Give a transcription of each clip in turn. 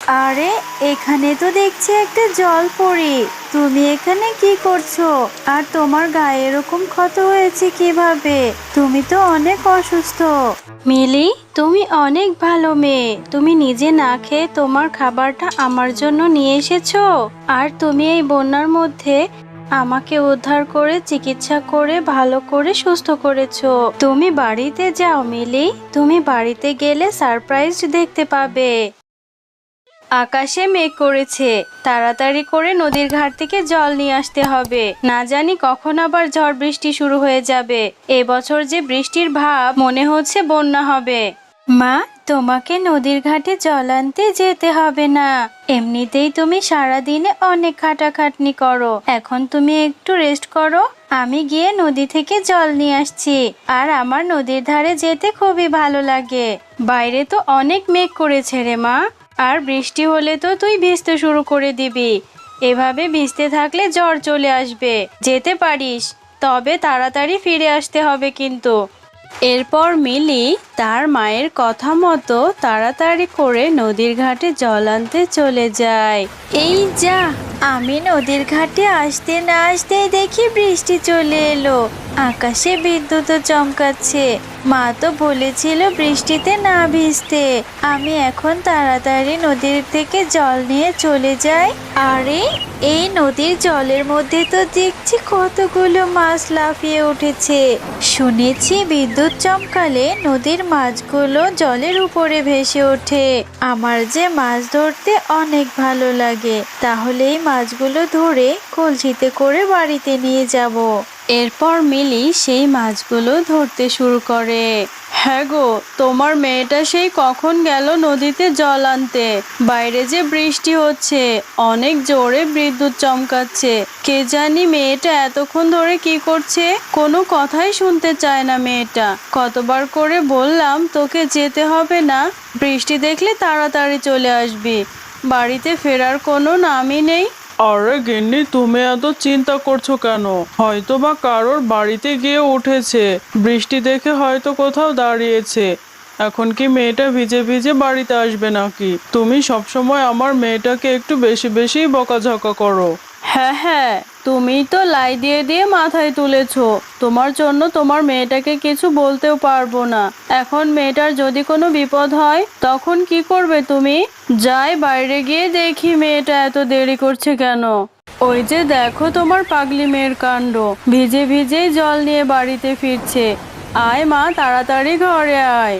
আরে, এখানে তো দেখছি একটা জলপরী। তুমি এখানে কি করছো? আর তোমার গায়ে এরকম ক্ষত হয়েছে কিভাবে? তুমি তো অনেক অসুস্থ। মিলি, তুমি অনেক ভালো মেয়ে। তুমি নিজে না খেয়ে তোমার খাবারটা আমার জন্য নিয়ে এসেছো। আর তুমি এই বন্যার মধ্যে আমাকে উদ্ধার করে চিকিৎসা করে ভালো করে সুস্থ করেছো। তুমি বাড়িতে যাও মিলি। তুমি বাড়িতে গেলে সারপ্রাইজ দেখতে পাবে। আকাশে মেঘ করেছে। তাড়াতাড়ি করে নদীর ঘাট থেকে জল নিয়ে আসতে হবে। না জানি কখন আবার ঝড় বৃষ্টি শুরু হয়ে যাবে। এবছর যে বৃষ্টির ভাব, মনে হচ্ছে বন্যা হবে। মা, তোমাকে নদীর ঘাটে জল আনতে যেতে হবে না। এমনিতেই তুমি সারা দিনে অনেক খাটাখাটনি করো। এখন তুমি একটু রেস্ট করো। আমি গিয়ে নদী থেকে জল নিয়ে আসছি। আর আমার নদীর ধারে যেতে খুবই ভালো লাগে। বাইরে তো অনেক মেঘ করেছে রে মা। আর বৃষ্টি হলে তো তুই ভিজতে শুরু করে দিবি। এভাবে ভিজতে থাকলে জ্বর চলে আসবে। যেতে পারিস, তবে তাড়াতাড়ি ফিরে আসতে হবে কিন্তু। এরপর মিলি তার মায়ের কথা মতো তাড়াতাড়ি করে নদীর ঘাটে জল আনতে চলে যায়। এই যা, আমি নদীর ঘাটে আসতে না আসতেই দেখি বৃষ্টি চলে এলো। আকাশে বিদ্যুৎও চমকাচ্ছে। মা তো বলেছিল বৃষ্টিতে না ভিজতে। আমি এখন তাড়াতাড়ি নদীর থেকে জল নিয়ে চলে যাই। আরে, এই নদীর জলের মধ্যে তো দেখছি কতগুলো মাছ লাফিয়ে উঠেছে। শুনেছি বিদ্যুৎ চমকালে নদীর মাছগুলো জলের উপরে ভেসে ওঠে। আমার যে মাছ ধরতে অনেক ভালো লাগে। তাহলে এই মাছগুলো ধরে কলসিতে করে বাড়িতে নিয়ে যাব। এরপর মিলি সেই মাছগুলো ধরতে শুরু করে। হ্যাঁ গো, তোমার মেয়েটা সেই কখন গেল নদীতে জল আনতে। বাইরে যে বৃষ্টি হচ্ছে, অনেক জোরে বিদ্যুৎ চমকাচ্ছে। কে জানি মেয়েটা এতক্ষণ ধরে কি করছে। কোনো কথাই শুনতে চায় না মেয়েটা। কতবার করে বললাম তোকে যেতে হবে না, বৃষ্টি দেখলে তাড়াতাড়ি চলে আসবি। বাড়িতে ফেরার কোনো নামই নেই। আরে গিন্নি, তুমি এত চিন্তা করছো কেন? হয়তো বা কারোর বাড়িতে গিয়ে উঠেছে। বৃষ্টি দেখে হয়তো কোথাও দাঁড়িয়েছে। এখন কি মেয়েটা ভিজে ভিজে বাড়িতে আসবে নাকি? তুমি সবসময় আমার মেয়েটাকে একটু বেশি বেশি বকাঝকা করো। হ্যাঁ হ্যাঁ, তুমিই তো লাই দিয়ে দিয়ে মাথায় তুলেছো। তোমার জন্য তোমার মেয়েটাকে কিছু বলতেও পারবো না। এখন মেয়েটার যদি কোনো বিপদ হয় তখন কি করবে তুমি? যাই বাইরে গিয়ে দেখি মেয়েটা এত দেরি করছে কেন। ওই যে দেখো তোমার পাগলি মেয়ের কাণ্ড, ভিজে ভিজেই জল নিয়ে বাড়িতে ফিরছে। আয় মা, তাড়াতাড়ি ঘরে আয়।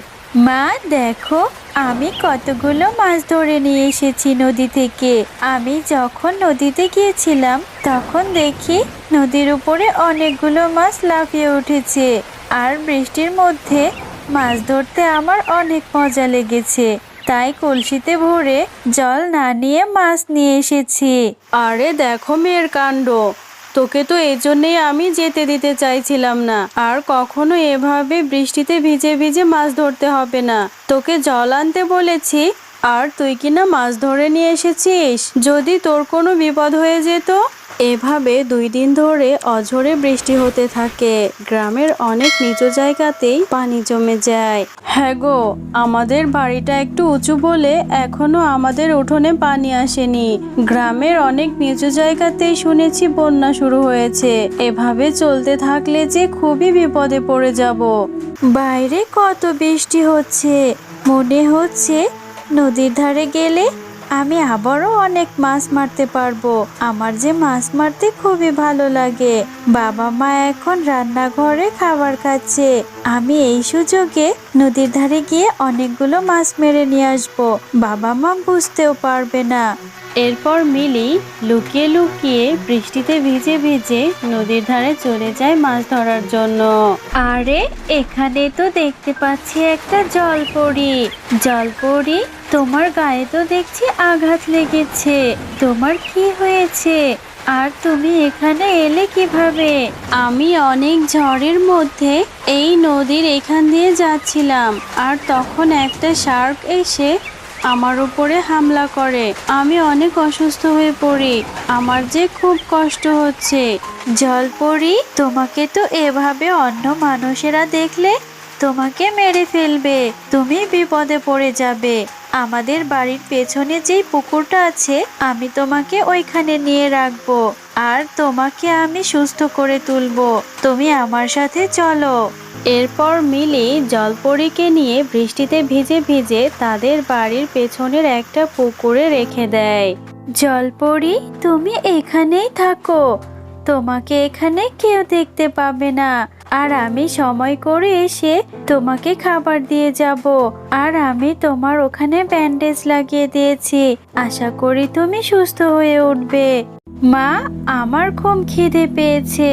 মা দেখো, আমি কতগুলো মাছ ধরে নিয়ে এসেছি নদী থেকে। আমি যখন নদীতে গিয়েছিলাম তখন দেখি নদীর উপরে অনেকগুলো মাছ লাফিয়ে উঠেছে। আর বৃষ্টির মধ্যে মাছ ধরতে আমার অনেক মজা লেগেছে। তাই কলসিতে ভরে জল না নিয়ে মাছ নিয়ে এসেছি। আরে দেখো মেয়ের কাণ্ড, তোকে তো এই জন্যই আমি যেতে দিতে চাইছিলাম না। আর কখনো এভাবে বৃষ্টিতে ভিজে ভিজে মাছ ধরতে হবে না। তোকে জল আনতে বলেছি, আর তুই কিনা মাছ ধরে নিয়ে এসেছিস। যদি তোর কোনো বিপদ হয়ে যেত। এভাবে 2 দিন ধরে অঝোরে বৃষ্টি হতে থাকে। গ্রামের অনেক নিচু জায়গাতেই পানি জমে যায়। হ্যাঁ গো, আমাদের বাড়িটা একটু উঁচু বলে এখনো আমাদের উঠোনে পানি আসেনি। গ্রামের অনেক নিচু জায়গাতেই শুনেছি বন্যা শুরু হয়েছে। এভাবে চলতে থাকলে যে খুবই বিপদে পড়ে যাব। বাইরে কত বৃষ্টি হচ্ছে, মনে হচ্ছে নদীর ধারে গেলে আমি আবারও অনেক মাছ মারতে পারবো। আমার যে মাছ মারতে খুবই ভালো লাগে। বাবা মা এখন রান্নাঘরে খাবার খাচ্ছে। আমি এই সুযোগে নদীর ধারে গিয়ে অনেকগুলো মাছ মেরে নিয়ে আসবো। বাবা মা বুঝতেও পারবে না। এরপর মিলি লুকিয়ে লুকিয়ে বৃষ্টিতে ভিজে ভিজে নদীর ধারে চলে যায় মাছ ধরার জন্য। আরে, এখানে তো দেখতে পাচ্ছি একটা জলপরী। জলপরী, তোমার গায়ে তো দেখছি আঘাত লেগেছে। তোমার কি হয়েছে? আর তুমি এখানে এলে কিভাবে? আমি অনেক ঝড়ের মধ্যে এই নদীর এখান দিয়ে যাচ্ছিলাম। আর তখন একটা শার্ক এসে আমার উপরে হামলা করে। আমি অনেক অসুস্থ হয়ে পড়ি। আমার যে খুব কষ্ট হচ্ছে। জলপরী, তোমাকে তো এভাবে অন্য মানুষেরা দেখলে তোমাকে মেরে ফেলবে। তুমি বিপদে পড়ে যাবে। আমাদের বাড়ির পেছনে যেই পুকুরটা আছে আমি তোমাকে ওইখানে নিয়ে রাখবো আর তোমাকে আমি সুস্থ করে তুলবো। তুমি আমার সাথে চলো। এরপর মিলি জলপরীকে নিয়ে বৃষ্টিতে ভিজে ভিজে তাদের বাড়ির পেছনের একটা পুকুরে রেখে দেয়। জলপরি, তুমি এখানেই থাকো। তোমাকে এখানে কেউ দেখতে পাবে না। আর আমি সময় করে এসে তোমাকে খাবার দিয়ে যাব। আর আমি তোমার ওখানে ব্যান্ডেজ লাগিয়ে দিয়েছি। আশা করি তুমি সুস্থ হয়ে উঠবে। মা, আমার খুব খিদে পেয়েছে।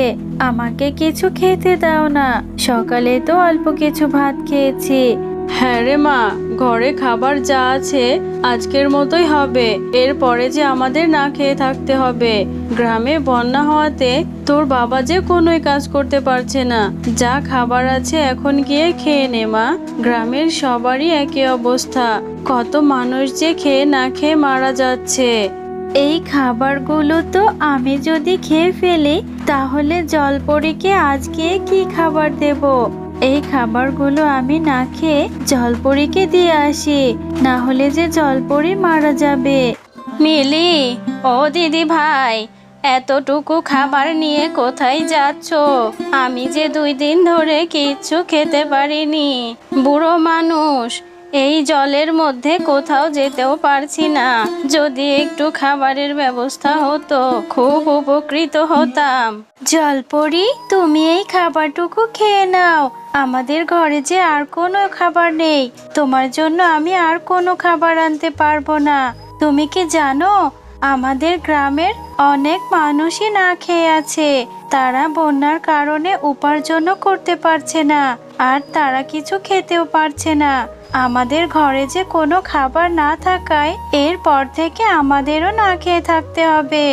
আমাকে কিছু খেতে দাও না। সকালে তো অল্প কিছু ভাত খেয়েছি। হ্যাঁ রে মা, ঘরে খাবার যা আছে আজকের মতোই হবে। এরপরে যে আমাদের না খেয়ে থাকতে হবে। গ্রামে বন্যা হওয়াতে তোর বাবা যে কোনোই কাজ করতে পারছে না। যা খাবার আছে এখন গিয়ে খেয়ে নে মা। গ্রামের সবারই একই অবস্থা। কত মানুষ যে খেয়ে না খেয়ে মারা যাচ্ছে। এই খাবারগুলো তো আমি যদি খেয়ে ফেলি তাহলে জলপরীকে আজকে কি খাবার দেব? এই খাবারগুলো আমি না খেয়ে জলপরীকে দিয়ে আসি, না হলে যে জলপরী মারা যাবে। মিলি, ও দিদি ভাই, এতটুকু খাবার নিয়ে কোথায় যাচ্ছ? আমি যে 2 দিন ধরে কিচ্ছু খেতে পারিনি। বুড়ো মানুষ, এই জলের মধ্যে কোথাও যেতেও পারছি না। যদি একটু খাবারের ব্যবস্থা হতো খুব উপকৃত হতাম। জলপরী, তুমি এই খাবারটুকু খেয়ে নাও। আমাদের ঘরে যে আর কোনো খাবার নেই। তোমার জন্য আমি আর কোনো খাবার আনতে পারবো না। তুমি কি জানো, আমাদের গ্রামের অনেক মানুষই না খেয়ে আছে। তারা বন্যার কারণে উপার্জনও করতে পারছে না, আর তারা কিছু খেতেও পারছে না। আমাদের ঘরে যে কোনো খাবার না থাকায় এরপর থেকে আমাদেরও না খেয়ে থাকতে হবে।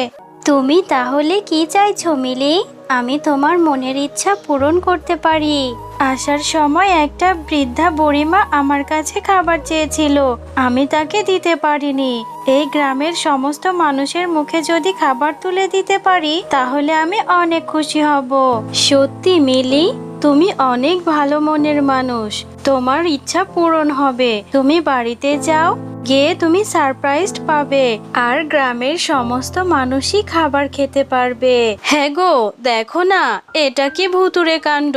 তুমি তাহলে কি চাইছো মিলি? আমি তোমার মনের ইচ্ছা পূরণ করতে পারি। আসার সময় একটা বৃদ্ধা বুড়িমা আমার কাছে খাবার চেয়েছিল, আমি তাকে দিতে পারিনি। এই গ্রামের সমস্ত মানুষের মুখে যদি খাবার তুলে দিতে পারি তাহলে আমি অনেক খুশি হব। সত্যি মিলি, তুমি অনেক ভালো মনের মানুষ। তোমার ইচ্ছা পূরণ হবে। তুমি বাড়িতে যাও, গিয়ে তুমি সারপ্রাইজ পাবে আর গ্রামের সমস্ত মানুষই খাবার খেতে পারবে। হ্যাঁ গো, দেখো না, এটা কি ভুতুড়ে কাণ্ড।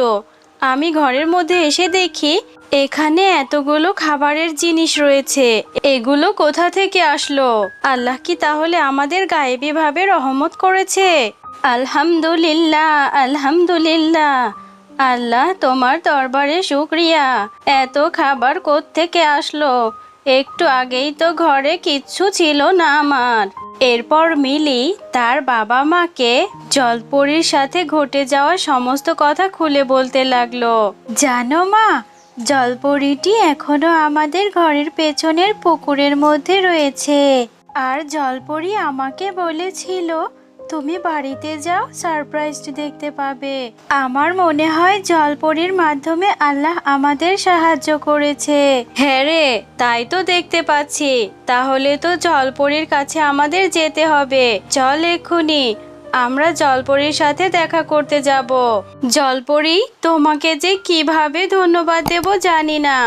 আমি ঘরের মধ্যে এসে দেখি এখানে এতগুলো খাবারের জিনিস রয়েছে। এগুলো কোথা থেকে আসলো? আল্লাহ কি তাহলে আমাদের গায়েবী ভাবে রহমত করেছে? আলহামদুলিল্লাহ, আলহামদুলিল্লাহ। আল্লাহ, তোমার দরবারে শুকরিয়া। এত খাবার কোত্থেকে আসলো? একটু আগেই তো ঘরে কিচ্ছু ছিল না আমার। এরপর মিলি তার বাবা মাকে জলপরীর সাথে ঘটে যাওয়া সমস্ত কথা খুলে বলতে লাগলো। জানো মা, জলপরীটি এখনো আমাদের ঘরের পেছনের পুকুরের মধ্যে রয়েছে। আর জলপরী আমাকে বলেছিল তুমি বাড়িতে যাও, সারপ্রাইজ দেখতে পাবে। আমার মনে হয় জলপরীর মাধ্যমে আল্লাহ আমাদের সাহায্য করেছে। হ্যাঁ রে, তাই তো দেখতে পাচ্ছি। তাহলে তো জলপরীর কাছে আমাদের যেতে হবে। চল এক্ষুনি আমরা জলপরীর সাথে দেখা করতে যাব। জলপরী, তোমাকে যে কিভাবে ধন্যবাদ দেব জানি না।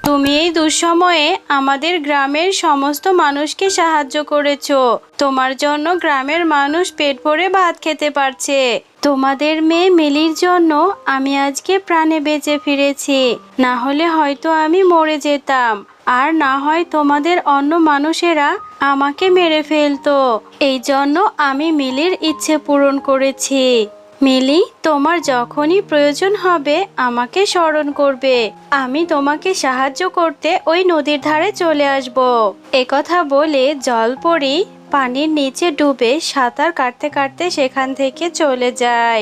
তুমি এই দুঃসময়ে আমাদের গ্রামের সমস্ত মানুষকে সাহায্য করেছো। তোমার জন্য গ্রামের মানুষ পেট ভরে ভাত খেতে পারছে। তোমাদের মেয়ে মিলির জন্য আমি আজকে প্রাণে বেঁচে ফিরেছি। না হলে হয়তো আমি মরে যেতাম, আর না হয় তোমাদের অন্য মানুষেরা আমাকে মেরে ফেলতো। এই জন্য আমি মিলির ইচ্ছে পূরণ করেছি। মিলি, তোমার যখনই প্রয়োজন হবে আমাকে স্মরণ করবে। আমি তোমাকে সাহায্য করতে ওই নদীর ধারে চলে আসব। একথা বলে জলপরী পানির নিচে ডুবে সাঁতার কাটতে কাটতে সেখান থেকে চলে যায়।